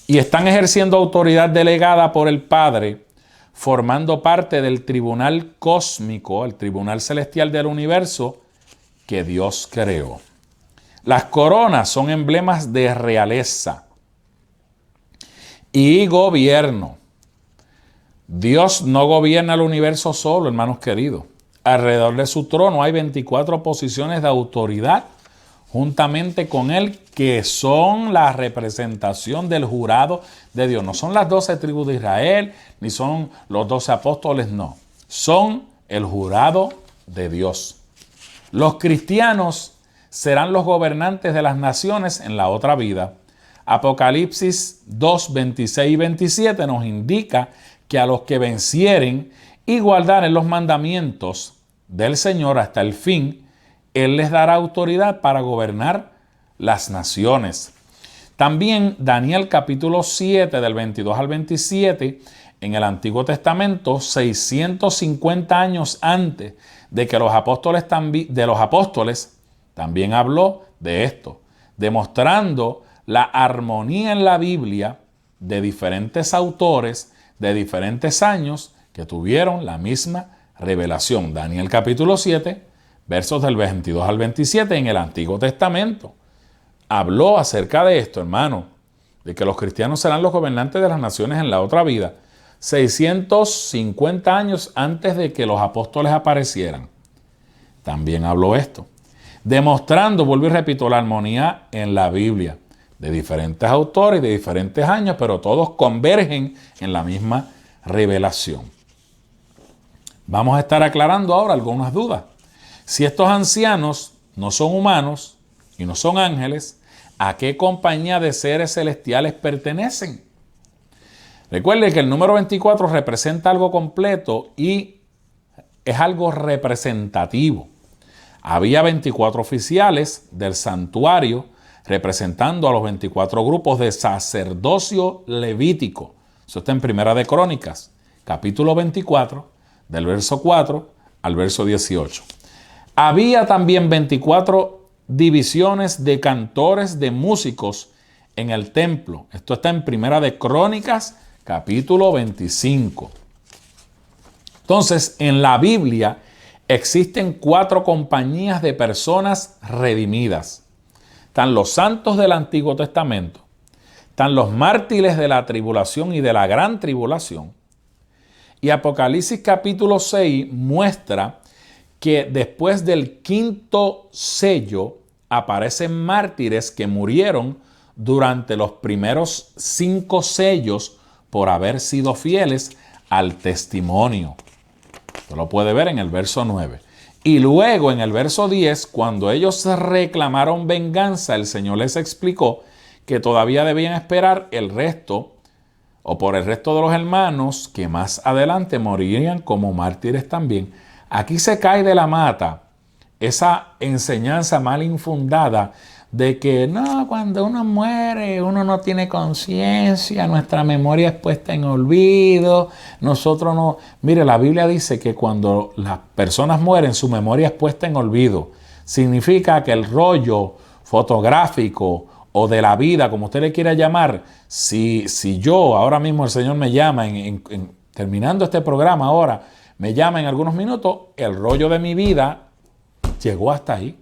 Y están ejerciendo autoridad delegada por el Padre, formando parte del tribunal cósmico, el tribunal celestial del universo que Dios creó. Las coronas son emblemas de realeza y gobierno. Dios no gobierna el universo solo, hermanos queridos. Alrededor de su trono hay 24 posiciones de autoridad juntamente con él, que son la representación del jurado de Dios. No son las 12 tribus de Israel, ni son los 12 apóstoles, no. Son el jurado de Dios. Los cristianos serán los gobernantes de las naciones en la otra vida. Apocalipsis 2, 26 y 27 nos indica que a los que vencieren y guardaren los mandamientos del Señor hasta el fin, Él les dará autoridad para gobernar las naciones. También Daniel capítulo 7 del 22 al 27, en el Antiguo Testamento, 650 años antes de que los apóstoles también habló de esto, demostrando la armonía en la Biblia de diferentes autores de diferentes años que tuvieron la misma revelación. Daniel capítulo 7, versos del 22 al 27 en el Antiguo Testamento. Habló acerca de esto, hermano, de que los cristianos serán los gobernantes de las naciones en la otra vida, 650 años antes de que los apóstoles aparecieran. También habló esto, demostrando, vuelvo y repito, la armonía en la Biblia, de diferentes autores, de diferentes años, pero todos convergen en la misma revelación. Vamos a estar aclarando ahora algunas dudas. Si estos ancianos no son humanos y no son ángeles, ¿a qué compañía de seres celestiales pertenecen? Recuerde que el número 24 representa algo completo y es algo representativo. Había 24 oficiales del santuario representando a los 24 grupos de sacerdocio levítico. Eso está en Primera de Crónicas, capítulo 24, del verso 4 al verso 18. Había también 24 divisiones de cantores de músicos en el templo. Esto está en Primera de Crónicas, capítulo 25. Entonces, en la Biblia existen 4 compañías de personas redimidas. Están los santos del Antiguo Testamento, están los mártires de la tribulación y de la gran tribulación. Y Apocalipsis capítulo 6 muestra que después del 5º sello aparecen mártires que murieron durante los primeros 5 sellos por haber sido fieles al testimonio. Usted lo puede ver en el verso 9. Y luego en el verso 10, cuando ellos reclamaron venganza, el Señor les explicó que todavía debían esperar el resto, o por el resto de los hermanos, que más adelante morirían como mártires también. Aquí se cae de la mata esa enseñanza mal infundada de que no, cuando uno muere, uno no tiene conciencia, nuestra memoria es puesta en olvido, nosotros no... Mire, la Biblia dice que cuando las personas mueren, su memoria es puesta en olvido. Significa que el rollo fotográfico o de la vida, como usted le quiera llamar, si yo, ahora mismo el Señor me llama, terminando este programa ahora, me llama en algunos minutos, el rollo de mi vida llegó hasta ahí.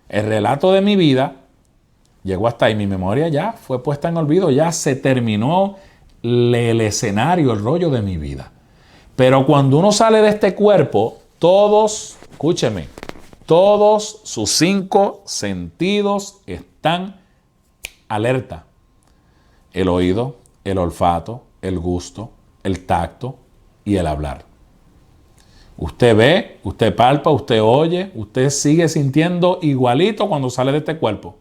El relato de mi vida llegó hasta ahí. Mi memoria ya fue puesta en olvido, ya se terminó el escenario, el rollo de mi vida. Pero cuando uno sale de este cuerpo, todos, escúcheme, todos sus 5 sentidos están alerta. El oído, el olfato, el gusto, el tacto y el hablar. Usted ve, usted palpa, usted oye, usted sigue sintiendo igualito cuando sale de este cuerpo.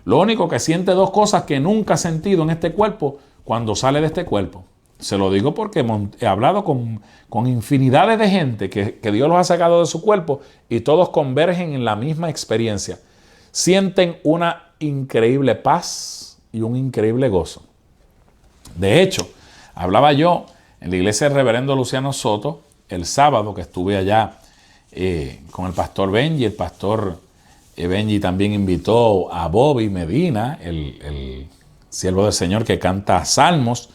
Lo único que siente 2 cosas que nunca ha sentido en este cuerpo cuando sale de este cuerpo. Se lo digo porque he hablado con infinidades de gente que Dios los ha sacado de su cuerpo y todos convergen en la misma experiencia. Sienten una increíble paz y un increíble gozo. De hecho, hablaba yo en la iglesia del reverendo Luciano Soto, el sábado que estuve allá con el pastor Benji. El pastor Benji también invitó a Bobby Medina, el siervo del Señor que canta salmos,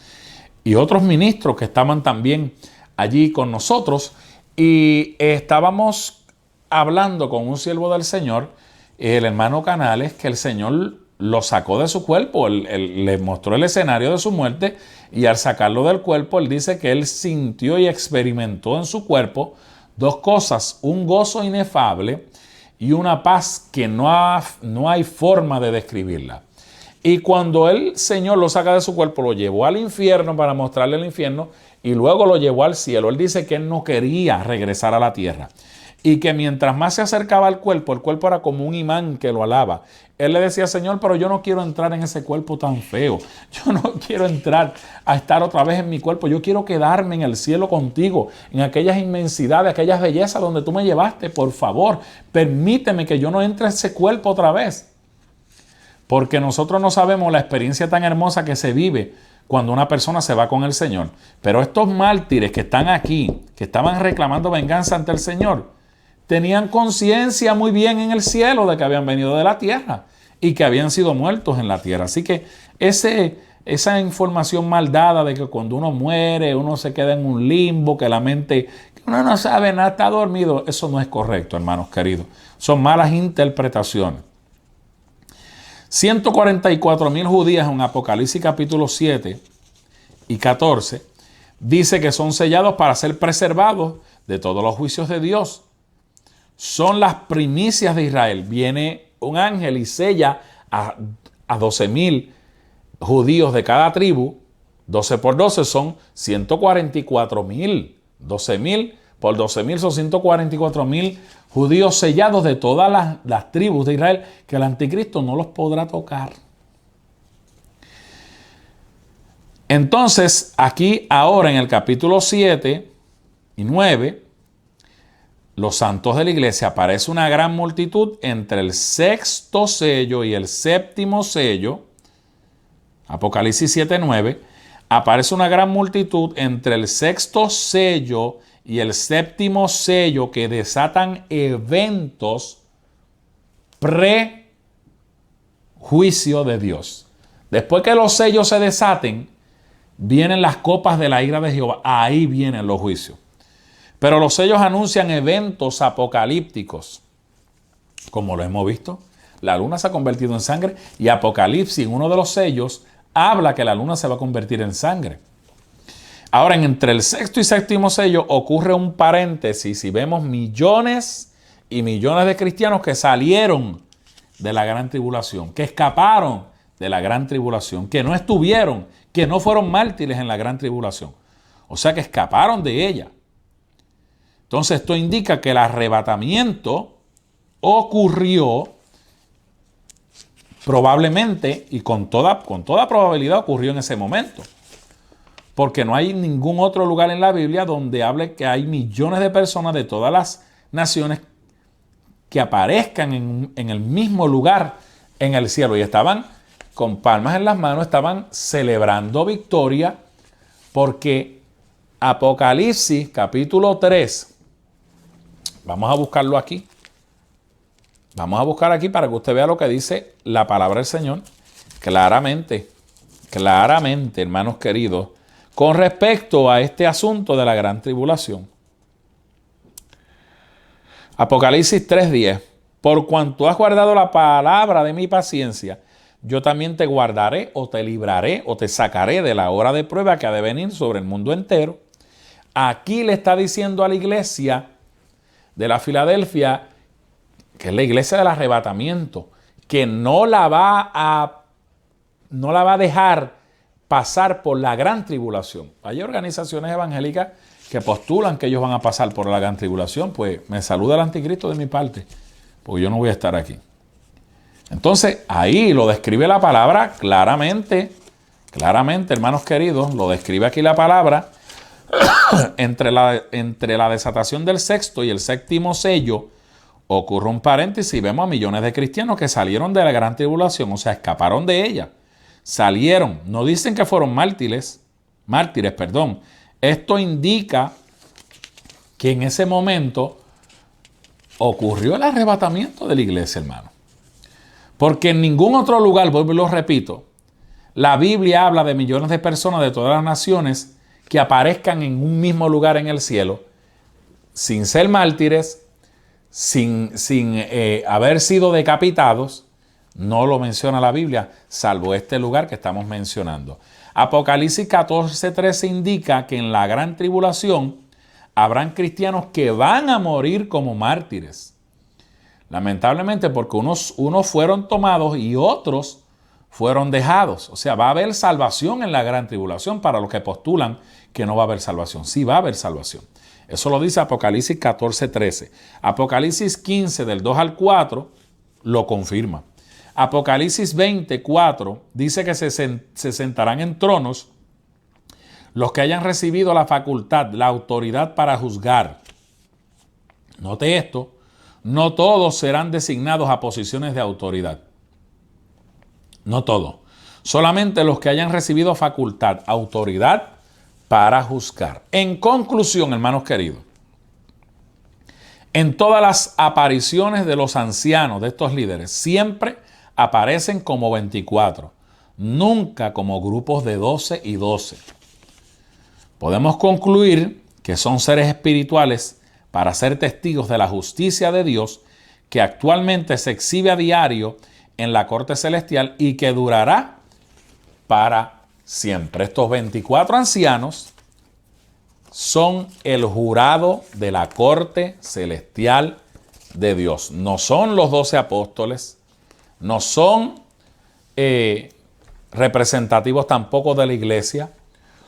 y otros ministros que estaban también allí con nosotros. Y estábamos hablando con un siervo del Señor, el hermano Canales, que el Señor lo sacó de su cuerpo. Él le mostró el escenario de su muerte y al sacarlo del cuerpo, él dice que él sintió y experimentó en su cuerpo 2 cosas, un gozo inefable y una paz que no hay forma de describirla. Y cuando el Señor lo saca de su cuerpo, lo llevó al infierno para mostrarle el infierno y luego lo llevó al cielo. Él dice que él no quería regresar a la tierra y que mientras más se acercaba al cuerpo, el cuerpo era como un imán que lo alaba. Él le decía, Señor, pero yo no quiero entrar en ese cuerpo tan feo. Yo no quiero entrar a estar otra vez en mi cuerpo. Yo quiero quedarme en el cielo contigo, en aquellas inmensidades, aquellas bellezas donde tú me llevaste. Por favor, permíteme que yo no entre a ese cuerpo otra vez. Porque nosotros no sabemos la experiencia tan hermosa que se vive cuando una persona se va con el Señor. Pero estos mártires que están aquí, que estaban reclamando venganza ante el Señor, tenían conciencia muy bien en el cielo de que habían venido de la tierra y que habían sido muertos en la tierra. Así que ese esa información mal dada de que cuando uno muere, uno se queda en un limbo, que la mente, que uno no sabe nada, está dormido. Eso no es correcto, hermanos queridos. Son malas interpretaciones. 144,000 judías en Apocalipsis capítulo 7 y 14 dice que son sellados para ser preservados de todos los juicios de Dios. Son las primicias de Israel. Viene un ángel y sella a 12,000 judíos de cada tribu. 12 por 12 son 144,000. 12,000 por 12,000 son 144,000 judíos sellados de todas las tribus de Israel, que el anticristo no los podrá tocar. Entonces, aquí ahora en el capítulo 7 y 9, los santos de la iglesia, aparece una gran multitud entre el sexto sello y el séptimo sello. Apocalipsis 7:9, aparece una gran multitud entre el sexto sello y el séptimo sello que desatan eventos pre-juicio de Dios. Después que los sellos se desaten, vienen las copas de la ira de Jehová. Ahí vienen los juicios. Pero los sellos anuncian eventos apocalípticos. Como lo hemos visto, la luna se ha convertido en sangre y Apocalipsis, en uno de los sellos, habla que la luna se va a convertir en sangre. Ahora, entre el sexto y séptimo sello ocurre un paréntesis y vemos millones y millones de cristianos que salieron de la gran tribulación, que escaparon de la gran tribulación, que no estuvieron, que no fueron mártires en la gran tribulación. O sea, que escaparon de ella. Entonces, esto indica que el arrebatamiento ocurrió probablemente y con toda probabilidad ocurrió en ese momento. Porque no hay ningún otro lugar en la Biblia donde hable que hay millones de personas de todas las naciones que aparezcan en el mismo lugar en el cielo. Y estaban con palmas en las manos, estaban celebrando victoria, porque Apocalipsis capítulo 3, vamos a buscarlo aquí. Vamos a buscar aquí para que usted vea lo que dice la palabra del Señor claramente, hermanos queridos, con respecto a este asunto de la gran tribulación. Apocalipsis 3:10. Por cuanto has guardado la palabra de mi paciencia, yo también te guardaré o te libraré o te sacaré de la hora de prueba que ha de venir sobre el mundo entero. Aquí le está diciendo a la iglesia de la Filadelfia, que es la iglesia del arrebatamiento, que no la va a dejar pasar por la gran tribulación. Hay organizaciones evangélicas que postulan que ellos van a pasar por la gran tribulación. Pues me saluda el anticristo de mi parte, porque yo no voy a estar aquí. Entonces, ahí lo describe la palabra claramente, hermanos queridos, lo describe aquí la palabra. entre la desatación del sexto y el séptimo sello ocurre un paréntesis y vemos a millones de cristianos que salieron de la gran tribulación, o sea, escaparon de ella. Salieron, no dicen que fueron mártires. Esto indica que en ese momento ocurrió el arrebatamiento de la iglesia, hermano. Porque en ningún otro lugar, vuelvo y lo repito, la Biblia habla de millones de personas de todas las naciones que aparezcan en un mismo lugar en el cielo, sin ser mártires, sin haber sido decapitados. No lo menciona la Biblia, salvo este lugar que estamos mencionando. Apocalipsis 14:13 indica que en la gran tribulación habrán cristianos que van a morir como mártires. Lamentablemente, porque unos fueron tomados y otros fueron dejados. O sea, va a haber salvación en la gran tribulación para los que postulan que no va a haber salvación. Sí va a haber salvación. Eso lo dice Apocalipsis 14:13. Apocalipsis 15 del 2 al 4 lo confirma. Apocalipsis 20:4 dice que se sentarán en tronos los que hayan recibido la facultad, la autoridad para juzgar. Note esto, no todos serán designados a posiciones de autoridad. No todos. Solamente los que hayan recibido facultad, autoridad para juzgar. En conclusión, hermanos queridos, en todas las apariciones de los ancianos, de estos líderes, siempre aparecen como 24. nunca como grupos de 12 y 12. Podemos concluir que son seres espirituales para ser testigos de la justicia de Dios que actualmente se exhibe a diario en la corte celestial y que durará para siempre. Estos 24 ancianos son el jurado de la corte celestial de Dios. No son los 12 apóstoles, no son representativos tampoco de la iglesia,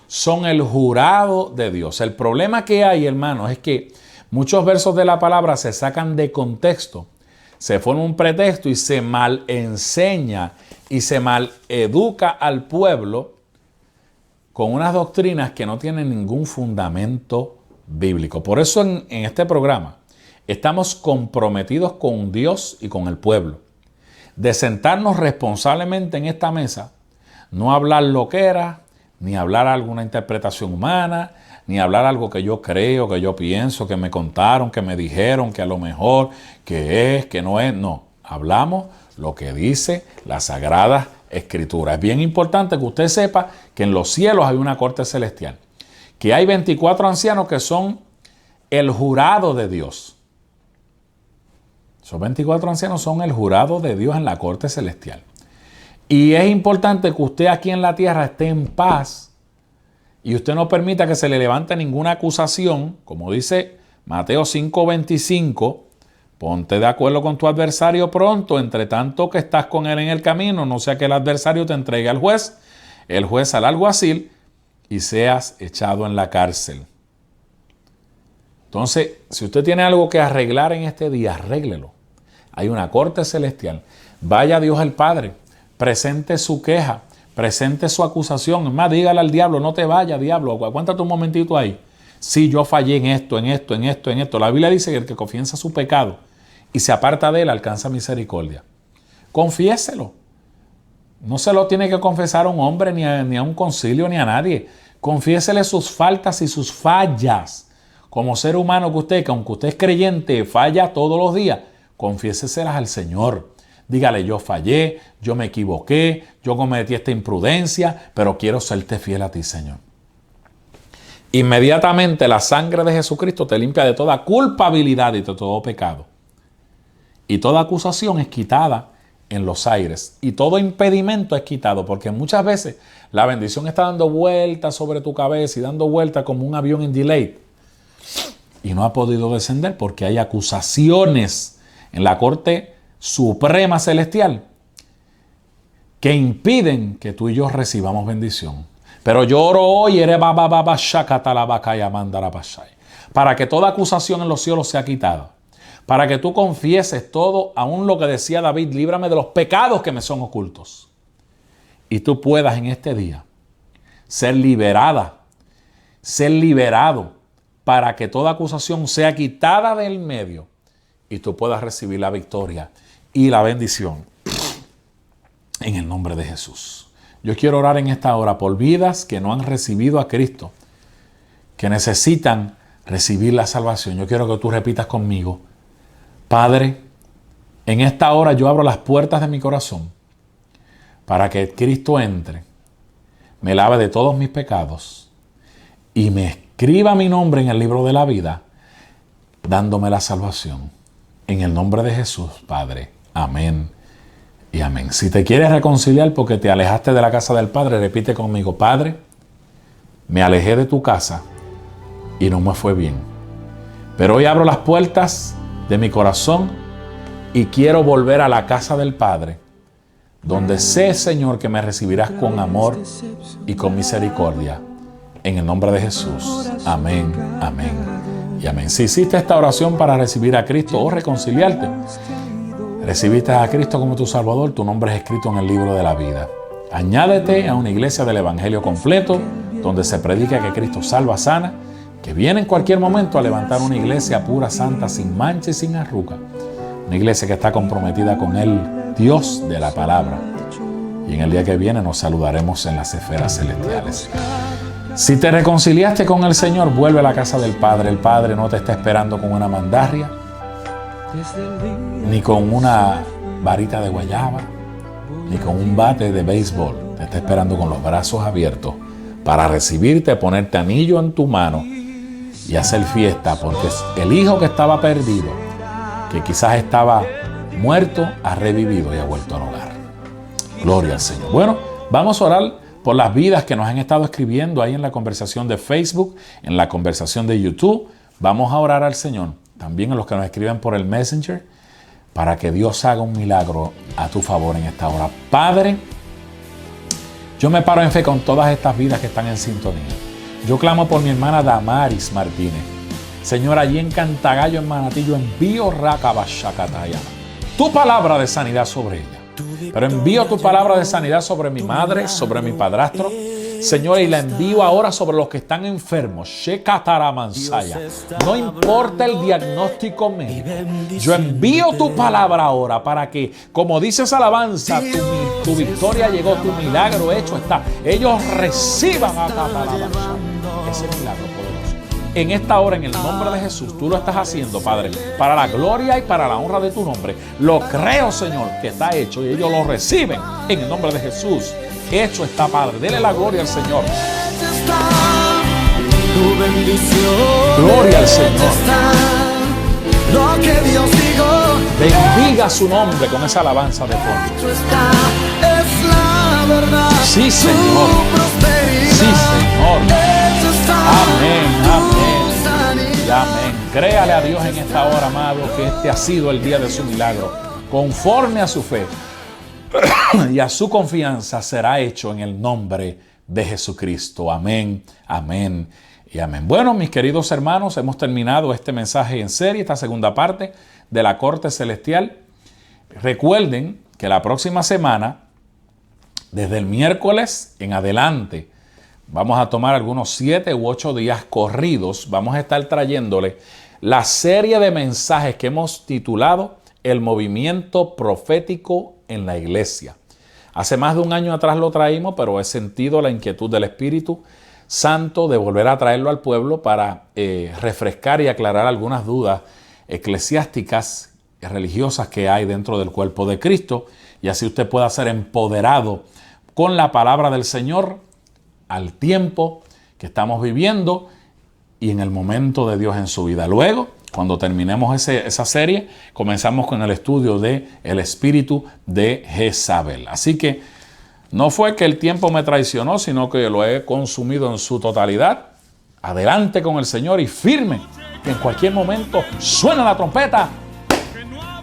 son el jurado de Dios. El problema que hay, hermanos, es que muchos versos de la palabra se sacan de contexto, se forma un pretexto y se mal enseña y se mal educa al pueblo con unas doctrinas que no tienen ningún fundamento bíblico. Por eso en este programa estamos comprometidos con Dios y con el pueblo, de sentarnos responsablemente en esta mesa, no hablar loqueras, ni hablar alguna interpretación humana, ni hablar algo que yo creo, que yo pienso, que me contaron, que me dijeron, que a lo mejor, que es, que no es. No, hablamos lo que dice la Sagrada Escritura. Es bien importante que usted sepa que en los cielos hay una corte celestial, que hay 24 ancianos que son el jurado de Dios. Esos 24 ancianos son el jurado de Dios en la corte celestial. Y es importante que usted aquí en la tierra esté en paz y usted no permita que se le levante ninguna acusación, como dice Mateo 5:25, ponte de acuerdo con tu adversario pronto, entre tanto que estás con él en el camino, no sea que el adversario te entregue al juez, el juez al alguacil y seas echado en la cárcel. Entonces, si usted tiene algo que arreglar en este día, arréglelo. Hay una corte celestial. Vaya a Dios el Padre, presente su queja, presente su acusación. Es más, dígale al diablo, no te vayas, diablo, aguántate un momentito ahí. Sí, yo fallé en esto, en esto, en esto, en esto. La Biblia dice que el que confiesa su pecado y se aparta de él alcanza misericordia. Confiéselo. No se lo tiene que confesar a un hombre, ni a un concilio, ni a nadie. Confiésele sus faltas y sus fallas. Como ser humano que aunque usted es creyente, falla todos los días, confiéseselas al Señor. Dígale, yo fallé, yo me equivoqué, yo cometí esta imprudencia, pero quiero serte fiel a ti, Señor. Inmediatamente la sangre de Jesucristo te limpia de toda culpabilidad y de todo pecado. Y toda acusación es quitada en los aires. Y todo impedimento es quitado, porque muchas veces la bendición está dando vueltas sobre tu cabeza y dando vueltas como un avión en delay. Y no ha podido descender porque hay acusaciones en la corte suprema celestial que impiden que tú y yo recibamos bendición. Pero yo oro hoy para que toda acusación en los cielos sea quitada, para que tú confieses todo, aún lo que decía David, líbrame de los pecados que me son ocultos, y tú puedas en este día ser liberada, ser liberado, para que toda acusación sea quitada del medio y tú puedas recibir la victoria y la bendición en el nombre de Jesús. Yo quiero orar en esta hora por vidas que no han recibido a Cristo, que necesitan recibir la salvación. Yo quiero que tú repitas conmigo: Padre, en esta hora yo abro las puertas de mi corazón para que Cristo entre, me lave de todos mis pecados y me escriba mi nombre en el libro de la vida, dándome la salvación. En el nombre de Jesús, Padre. Amén y amén. Si te quieres reconciliar porque te alejaste de la casa del Padre, repite conmigo: Padre, me alejé de tu casa y no me fue bien. Pero hoy abro las puertas de mi corazón y quiero volver a la casa del Padre, donde sé, Señor, que me recibirás con amor y con misericordia. En el nombre de Jesús. Amén, amén y amén. Si hiciste esta oración para recibir a Cristo o reconciliarte, recibiste a Cristo como tu Salvador, tu nombre es escrito en el libro de la vida. Añádete a una iglesia del Evangelio completo, donde se predica que Cristo salva, sana, que viene en cualquier momento a levantar una iglesia pura, santa, sin mancha y sin arruga. Una iglesia que está comprometida con el Dios de la palabra. Y en el día que viene nos saludaremos en las esferas celestiales. Si te reconciliaste con el Señor, vuelve a la casa del Padre. El Padre no te está esperando con una mandarria, ni con una varita de guayaba, ni con un bate de béisbol. te está esperando con los brazos abiertos para recibirte, ponerte anillo en tu mano y hacer fiesta, porque el hijo que estaba perdido, que quizás estaba muerto, ha revivido y ha vuelto al hogar. Gloria al Señor. Bueno, vamos a orar por las vidas que nos han estado escribiendo ahí en la conversación de Facebook, en la conversación de YouTube. Vamos a orar al Señor, también a los que nos escriben por el Messenger, para que Dios haga un milagro a tu favor en esta hora. Padre, yo me paro en fe con todas estas vidas que están en sintonía. Yo clamo por mi hermana Damaris Martínez. Señor, allí en Cantagallo, en Manatí, yo envío Rakabashakataya, tu palabra de sanidad sobre ella. Pero envío tu palabra de sanidad sobre mi madre, sobre mi padrastro, Señor, y la envío ahora sobre los que están enfermos. Shekataramansaya. No importa el diagnóstico médico. Yo envío tu palabra ahora para que, como dice esa alabanza, tu victoria llegó, tu milagro hecho está. Ellos reciban ese milagro poderoso. En esta hora, en el nombre de Jesús, tú lo estás haciendo, Padre, para la gloria y para la honra de tu nombre. Lo creo, Señor, que está hecho y ellos lo reciben en el nombre de Jesús. Hecho está, Padre. Dele la gloria al Señor. Gloria al Señor. Bendiga su nombre con esa alabanza de fondo. Sí, Señor. Sí, Señor. Amén, amén y amén. Créale a Dios en esta hora, amado, que este ha sido el día de su milagro. Conforme a su fe y a su confianza será hecho en el nombre de Jesucristo. Amén, amén y amén. Bueno, mis queridos hermanos, hemos terminado este mensaje en serie, esta segunda parte de la corte celestial. Recuerden que la próxima semana, desde el miércoles en adelante, vamos a tomar algunos 7 u 8 días corridos. Vamos a estar trayéndole la serie de mensajes que hemos titulado El movimiento profético en la iglesia. Hace más de un año atrás lo traímos, pero he sentido la inquietud del Espíritu Santo de volver a traerlo al pueblo para refrescar y aclarar algunas dudas eclesiásticas y religiosas que hay dentro del cuerpo de Cristo, y así usted pueda ser empoderado con la palabra del Señor al tiempo que estamos viviendo y en el momento de Dios en su vida. Luego, cuando terminemos esa serie, comenzamos con el estudio de el espíritu de Jezabel. Así que no fue que el tiempo me traicionó, sino que lo he consumido en su totalidad. Adelante con el Señor y firme, que en cualquier momento suena la trompeta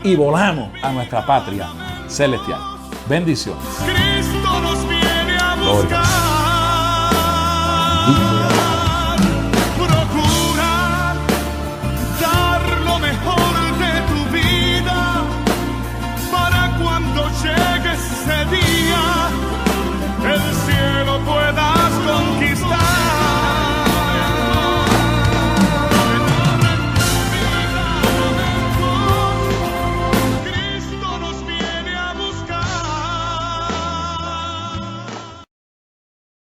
y volamos a nuestra patria celestial. Bendiciones. Cristo nos viene a buscar. Gloria.